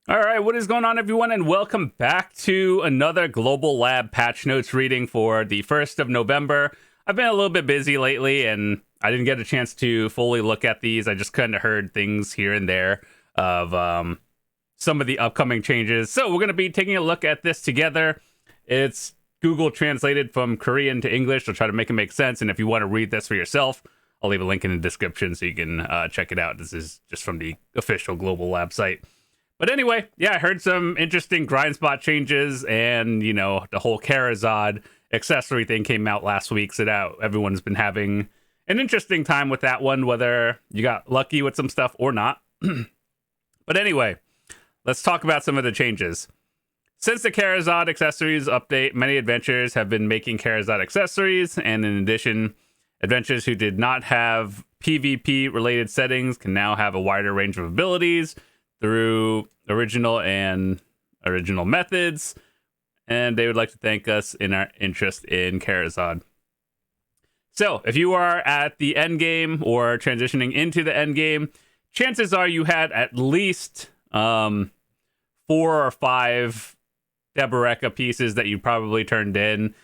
All right, what is going on, everyone, and welcome back to another Global Lab patch notes reading for the 1st of November. I've been a little bit busy lately, and I didn't get a chance to fully look at these. I just kind of heard things here and there of some of the upcoming changes. So we're going to be taking a look at this together. It's Google translated from Korean to English. I'll try to make it make sense, and if you want to read this for yourself, I'll leave a link in the description so you can check it out. This is just from the official Global Lab site. But anyway, yeah, I heard some interesting grind spot changes, and, you know, the whole Kharazad accessory thing came out last week, so now everyone's been having an interesting time with that one, whether you got lucky with some stuff or not. But anyway, let's talk about some of the changes. Since the Kharazad Accessories update, many adventurers have been making Kharazad Accessories, and in addition, adventurers who did not have PvP-related settings can now have a wider range of abilities through original methods, and they would like to thank us in our interest in Kharazad. So, if you are at the end game or transitioning into the end game, chances are you had at least 4 or 5 Deboreka pieces that you probably turned in.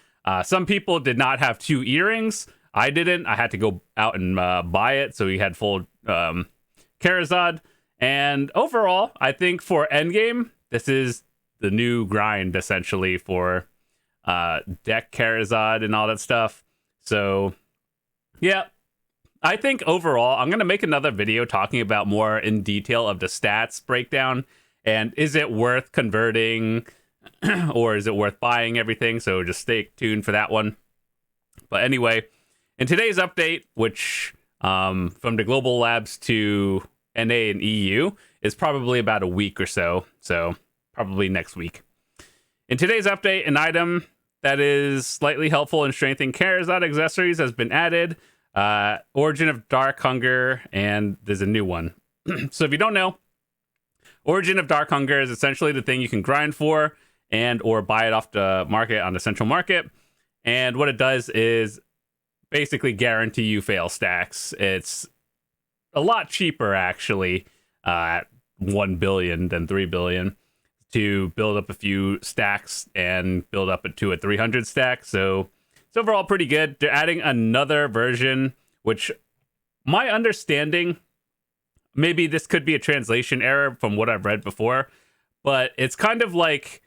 Some people did not have 2 earrings. I didn't. I had to go out and buy it, so we had full Kharazad. And overall, I think for endgame, this is the new grind, essentially, for deck Kharazad and all that stuff. So, yeah, I think overall, I'm going to make another video talking about more in detail of the stats breakdown. And is it worth converting or is it worth buying everything? So just stay tuned for that one. But anyway, in today's update, which from the Global Labs to NA and EU is probably about a week or so probably next week. In today's update, an item that is slightly helpful in strengthening Kharazad accessories has been added. Origin of Dark Hunger, and there's a new one. So if you don't know, Origin of Dark Hunger is essentially the thing you can grind for and or buy it off the market on the central market. And what it does is basically guarantee you Failstacks. It's a lot cheaper, actually, at 1 billion than 3 billion to build up a few stacks and build up to a 300 stack. So it's overall pretty good. They're adding another version, which my understanding, maybe this could be a translation error from what I've read before, but it's kind of like,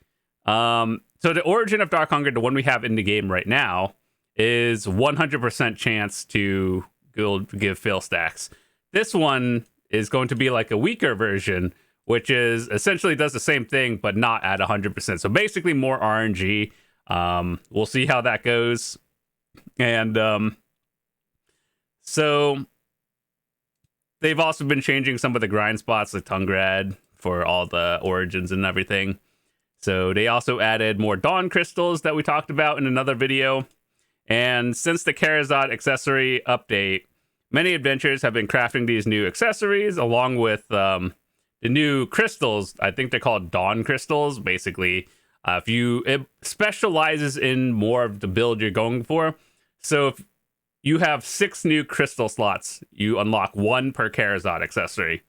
so the Origin of Dark Hunger, the one we have in the game right now, is 100% chance to give Failstacks. This one is going to be like a weaker version, which is essentially does the same thing, but not at 100%. So basically more RNG. We'll see how that goes. And so they've also been changing some of the grind spots like Tungrad for all the origins and everything. So they also added more Dawn crystals that we talked about in another video. And since the Kharazad accessory update, many adventurers have been crafting these new accessories along with the new crystals. I think they're called Dawn crystals. Basically, it specializes in more of the build you're going for. So if you have 6 new crystal slots, you unlock 1 per Kharazad accessory.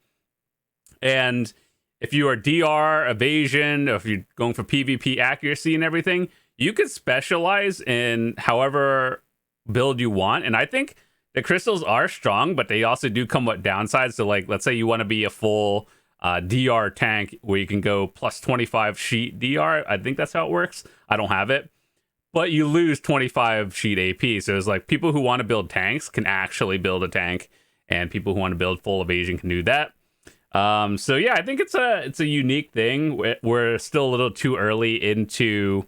And if you are DR, evasion, or if you're going for PvP accuracy and everything, you can specialize in however build you want. And I think the crystals are strong, but they also do come with downsides. So, like, let's say you want to be a full DR tank where you can go plus 25 sheet DR. I think that's how it works. I don't have it. But you lose 25 sheet AP. So it's like people who want to build tanks can actually build a tank, and people who want to build full evasion can do that. So yeah, I think it's a unique thing. We're still a little too early into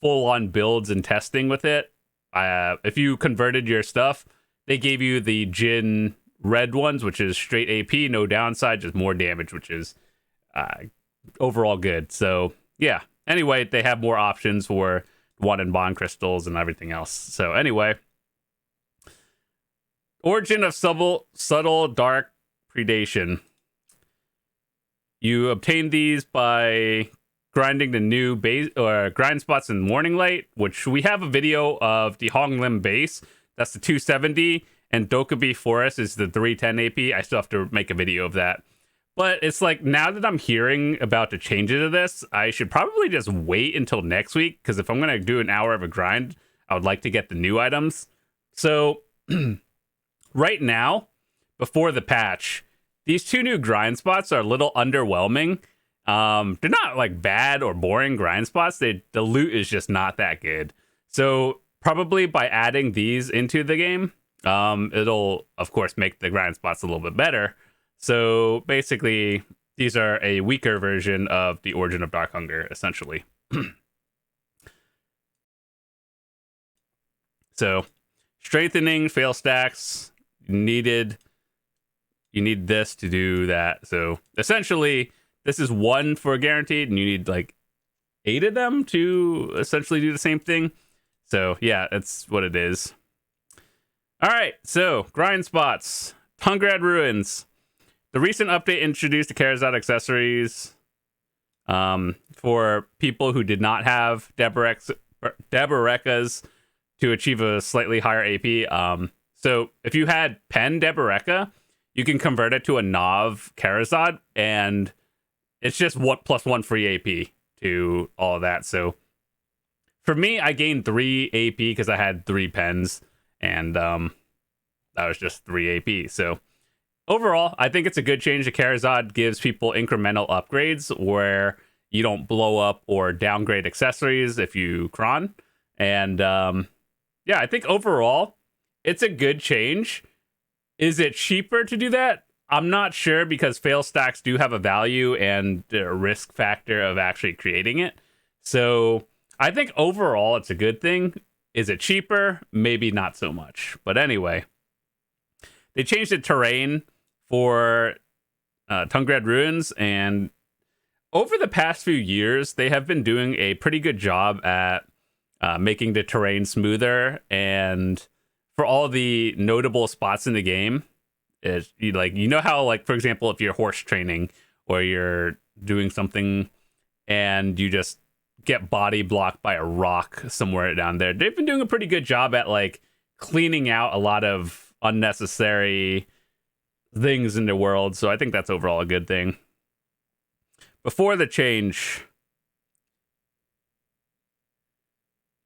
full-on builds and testing with it. If you converted your stuff, they gave you the Jin red ones, which is straight AP, no downside, just more damage, which is overall good. So yeah, anyway, they have more options for one and bond crystals and everything else. So anyway, Origin of Subtle Dark Predation. You obtain these by grinding the new base or grind spots in Morning Light, which we have a video of the Honglim base. That's the 270, and Dokkebi Forest is the 310 AP. I still have to make a video of that. But it's like, now that I'm hearing about the changes to this, I should probably just wait until next week, because if I'm going to do an hour of a grind, I would like to get the new items. So right now, before the patch, these 2 new grind spots are a little underwhelming. They're not like bad or boring grind spots. The loot is just not that good. So probably by adding these into the game, it'll of course make the grind spots a little bit better. So basically, these are a weaker version of the Origin of Dark Hunger, essentially. So, strengthening Failstacks needed. You need this to do that. So, essentially, this is 1 for guaranteed, and you need like 8 of them to essentially do the same thing. So, yeah, that's what it is. All right, so grind spots. Tungrad Ruins. The recent update introduced the Kharazad Accessories for people who did not have Debarekas to achieve a slightly higher AP. So if you had Pen Debareka, you can convert it to a Nav Kharazad, and it's just 1+1 free AP to all of that. So for me, I gained 3 AP because I had 3 pens, and that was just 3 AP. So overall, I think it's a good change. The Kharazad gives people incremental upgrades where you don't blow up or downgrade accessories if you cron. And yeah, I think overall, it's a good change. Is it cheaper to do that? I'm not sure, because Failstacks do have a value and a risk factor of actually creating it. So I think overall, it's a good thing. Is it cheaper? Maybe not so much. But anyway, they changed the terrain for Tungrad Ruins, and over the past few years, they have been doing a pretty good job at making the terrain smoother. And for all the notable spots in the game, it's like, you know how, like, for example, if you're horse training or you're doing something and you just get body blocked by a rock somewhere down there, they've been doing a pretty good job at like cleaning out a lot of unnecessary things in the world. So I think that's overall a good thing. Before the change,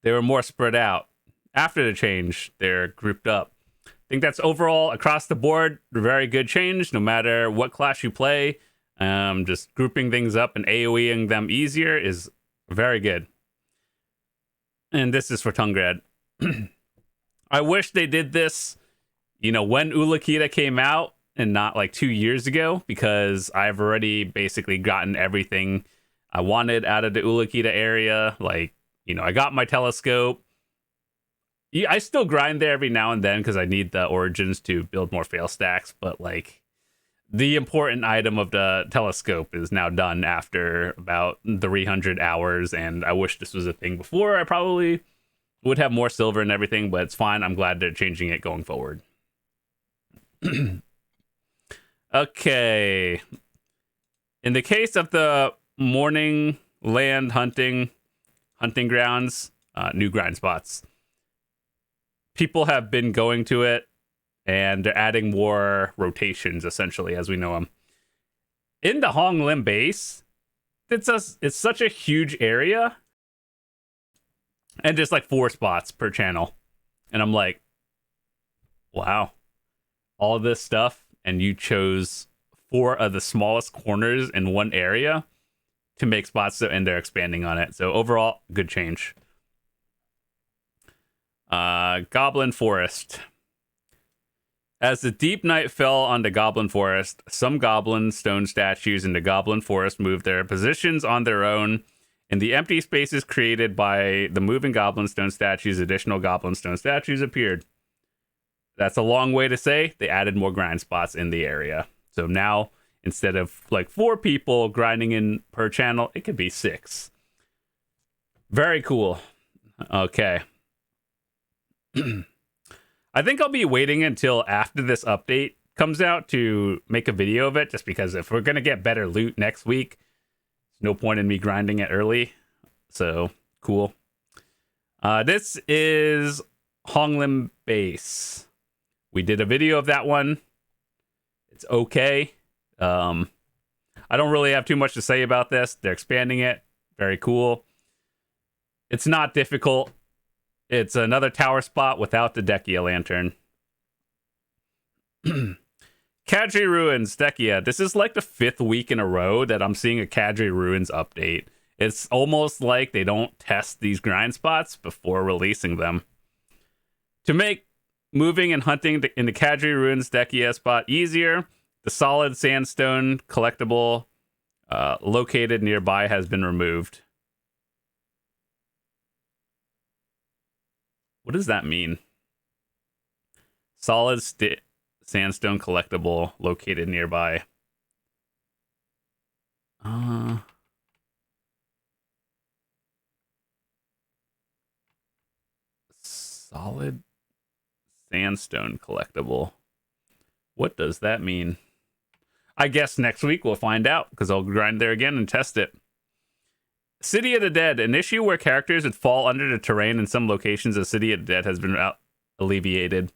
they were more spread out. After the change, they're grouped up. I think that's overall across the board a very good change, no matter what class you play. Just grouping things up and AoEing them easier is very good. And this is for Tungrad. I wish they did this, when Ulakita came out and not like 2 years ago, because I've already basically gotten everything I wanted out of the Ulakita area. Like, I got my telescope. I still grind there every now and then because I need the origins to build more Failstacks, but like the important item of the telescope is now done after about 300 hours, and I wish this was a thing before. I probably would have more silver and everything, but it's fine. I'm glad they're changing it going forward. Okay. In the case of the morning land hunting grounds, new grind spots, people have been going to it, and they're adding more rotations, essentially, as we know them. In the Honglim base, it's such a huge area, and just like 4 spots per channel. And I'm like, wow, all this stuff, and you chose 4 of the smallest corners in one area to make spots, and they're expanding on it. So overall, good change. Goblin Forest. As the deep night fell on the Goblin Forest, some goblin stone statues in the Goblin Forest moved their positions on their own. In the empty spaces created by the moving Goblin stone statues, additional Goblin stone statues appeared. That's a long way to say they added more grind spots in the area. So now, instead of like 4 people grinding in per channel, it could be 6. Very cool. Okay. I think I'll be waiting until after this update comes out to make a video of it, just because if we're going to get better loot next week, there's no point in me grinding it early. So, cool. This is Honglim Base. We did a video of that one. It's okay. I don't really have too much to say about this. They're expanding it. Very cool. It's not difficult. It's another tower spot without the Dekia lantern. Kadri Ruins, Dekia. This is like the 5th week in a row that I'm seeing a Kadri Ruins update. It's almost like they don't test these grind spots before releasing them. To make moving and hunting in the Kadri Ruins Dekia spot easier, the solid sandstone collectible located nearby has been removed. What does that mean? Solid sandstone collectible located nearby. Solid sandstone collectible. What does that mean? I guess next week we'll find out, because I'll grind there again and test it. City of the Dead, an issue where characters would fall under the terrain in some locations of City of the Dead has been alleviated.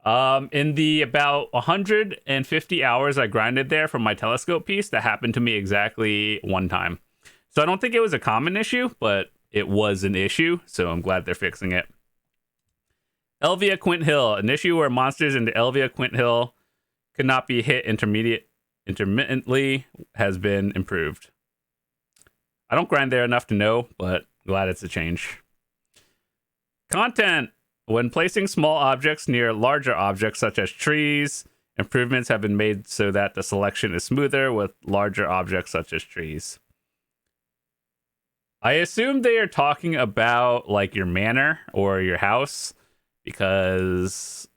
In the about 150 hours I grinded there from my telescope piece, that happened to me exactly one time. So I don't think it was a common issue, but it was an issue, so I'm glad they're fixing it. Elvia Quint Hill, an issue where monsters in the Elvia Quint Hill could not be hit intermittently, has been improved. I don't grind there enough to know, but glad it's a change. Content. When placing small objects near larger objects such as trees, improvements have been made so that the selection is smoother with larger objects such as trees. I assume they are talking about like your manor or your house, because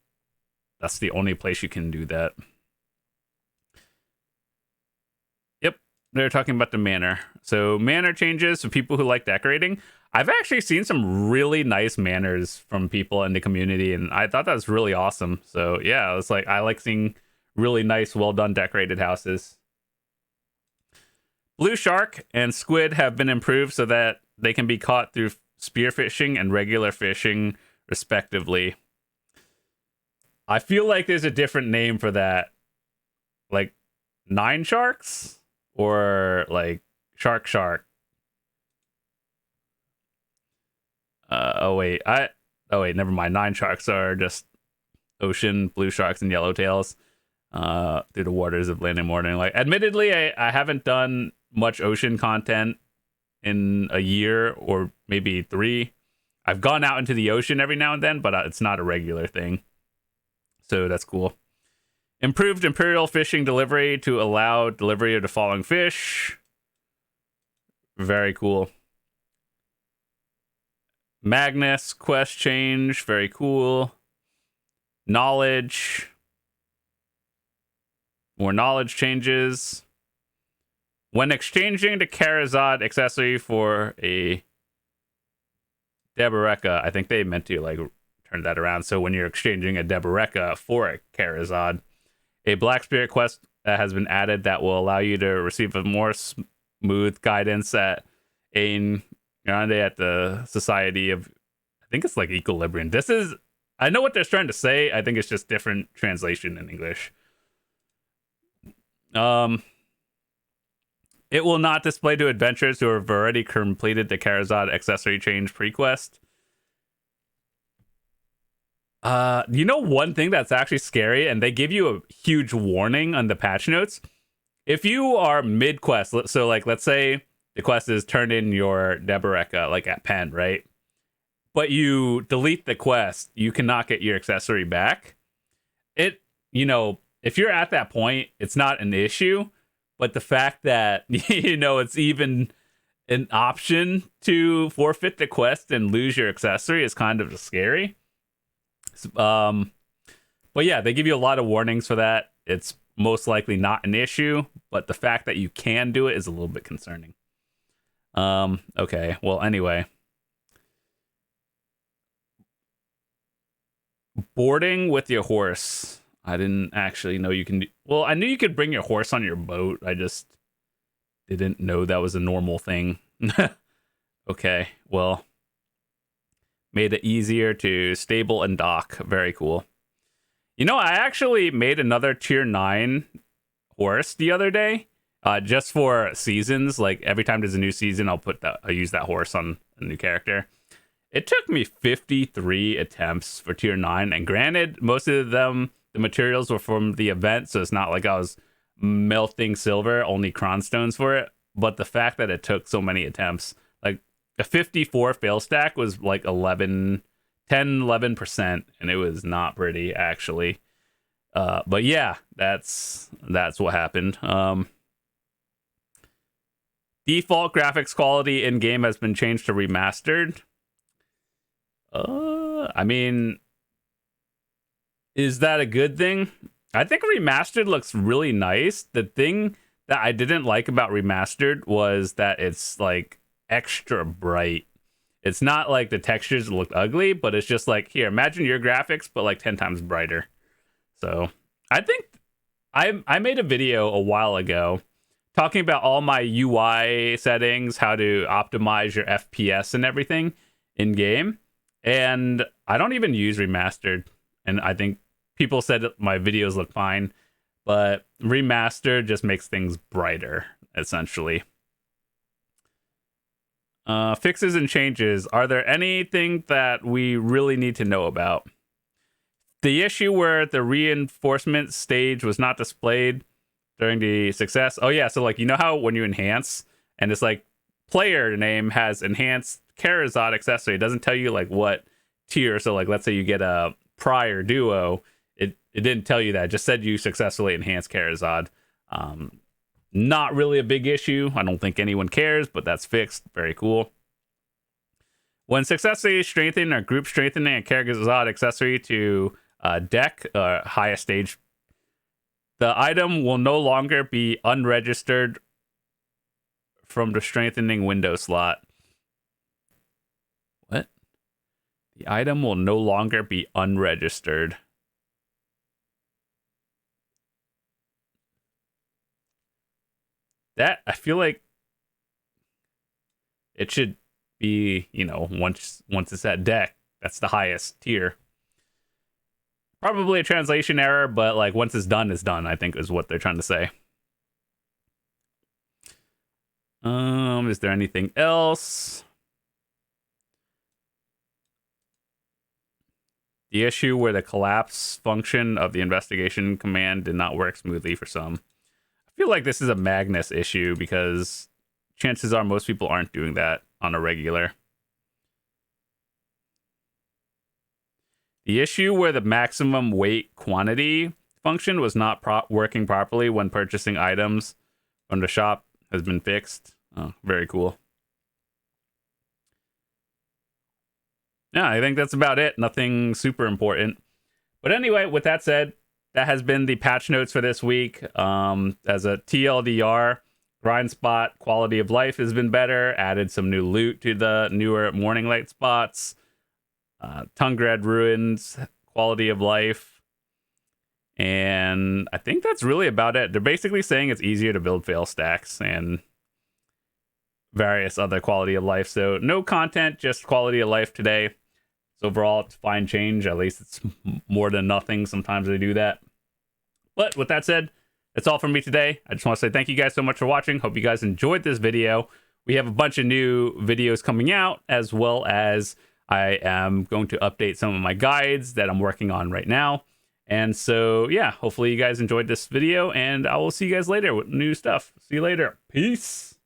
that's the only place you can do that. Yep, they're talking about the manor. So manor changes for people who like decorating. I've actually seen some really nice manors from people in the community, and I thought that was really awesome. So yeah, it's like I like seeing really nice, well done decorated houses. Blue shark and squid have been improved so that they can be caught through spearfishing and regular fishing, respectively. I feel like there's a different name for that, like 9 sharks or like shark. Never mind. 9 sharks are just ocean blue sharks and yellowtails through the waters of land and morning. Like, admittedly, I haven't done much ocean content in a year or maybe 3. I've gone out into the ocean every now and then, but it's not a regular thing. So that's cool. Improved Imperial fishing delivery to allow delivery of the following fish. Very cool. Magnus quest change. Very cool. Knowledge. More knowledge changes. When exchanging the Kharazad accessory for a Deboreka, I think they meant to like turn that around. So when you're exchanging a Deboreka for a Kharazad, a Black Spirit quest has been added that will allow you to receive a more smooth guidance at Ain Grande at the Society of, I think it's like Equilibrium. This is, I know what they're trying to say. I think it's just different translation in English. It will not display to adventurers who have already completed the Kharazad accessory change pre-quest. You know one thing that's actually scary, and they give you a huge warning on the patch notes. If you are mid-quest, so like let's say the quest is turn in your Deboreka, like at Penn, right? But you delete the quest, you cannot get your accessory back. If you're at that point, it's not an issue. But the fact that, it's even an option to forfeit the quest and lose your accessory is kind of scary. But yeah, they give you a lot of warnings for that. It's most likely not an issue, but the fact that you can do it is a little bit concerning. Okay, well, anyway. Boarding with your horse. I didn't actually know you can well, I knew you could bring your horse on your boat. I just didn't know that was a normal thing. Okay, well, made it easier to stable and dock. Very cool. I actually made another tier 9 horse the other day. just for seasons. Like every time there's a new season, I'll use that horse on a new character. It took me 53 attempts for tier 9, and granted, most of them, the materials were from the event, so it's not like I was melting silver, only cronstones for it. But the fact that it took so many attempts, like a 54 fail stack was like 11%, and it was not pretty, actually. But yeah, that's what happened. Default graphics quality in game has been changed to remastered. I mean, is that a good thing? I think remastered looks really nice. The thing that I didn't like about remastered was that it's like extra bright. It's not like the textures look ugly, but it's just like, here, imagine your graphics, but like 10 times brighter. So I think I made a video a while ago talking about all my UI settings, how to optimize your FPS and everything in game. And I don't even use remastered. And I think people said that my videos look fine, but remastered just makes things brighter, essentially. Fixes and changes. Are there anything that we really need to know about? The issue where the reinforcement stage was not displayed during the success. Oh, yeah. So, like, you know how when you enhance and it's like player name has enhanced Kharazad Accessory, it doesn't tell you like what tier. So, like, let's say you get a prior duo, it didn't tell you that. It just said you successfully enhanced Kharazad. Not really a big issue. I don't think anyone cares, but that's fixed. Very cool. When successfully strengthening or group strengthening a Kharazad accessory to deck highest stage, the item will no longer be unregistered from the strengthening window slot. What? The item will no longer be unregistered. That, I feel like it should be, you know, once it's at deck, that's the highest tier. Probably a translation error, but like once it's done, I think is what they're trying to say. Is there anything else? The issue where the collapse function of the investigation command did not work smoothly for some. I feel like this is a Magnus issue because chances are most people aren't doing that on a regular. The issue where the maximum weight quantity function was not working properly when purchasing items from the shop has been fixed. Oh, very cool. Yeah, I think that's about it. Nothing super important. But anyway, with that said, that has been the patch notes for this week. As a TLDR, grind spot quality of life has been better. Added some new loot to the newer morning light spots. Tungrad ruins quality of life. And I think that's really about it. They're basically saying it's easier to build Failstacks and various other quality of life. So no content, just quality of life today. So overall, it's fine change. At least it's more than nothing. Sometimes they do that. But with that said, that's all from me today. I just want to say thank you guys so much for watching. Hope you guys enjoyed this video. We have a bunch of new videos coming out, as well as I am going to update some of my guides that I'm working on right now. And so, yeah, hopefully you guys enjoyed this video, and I will see you guys later with new stuff. See you later. Peace.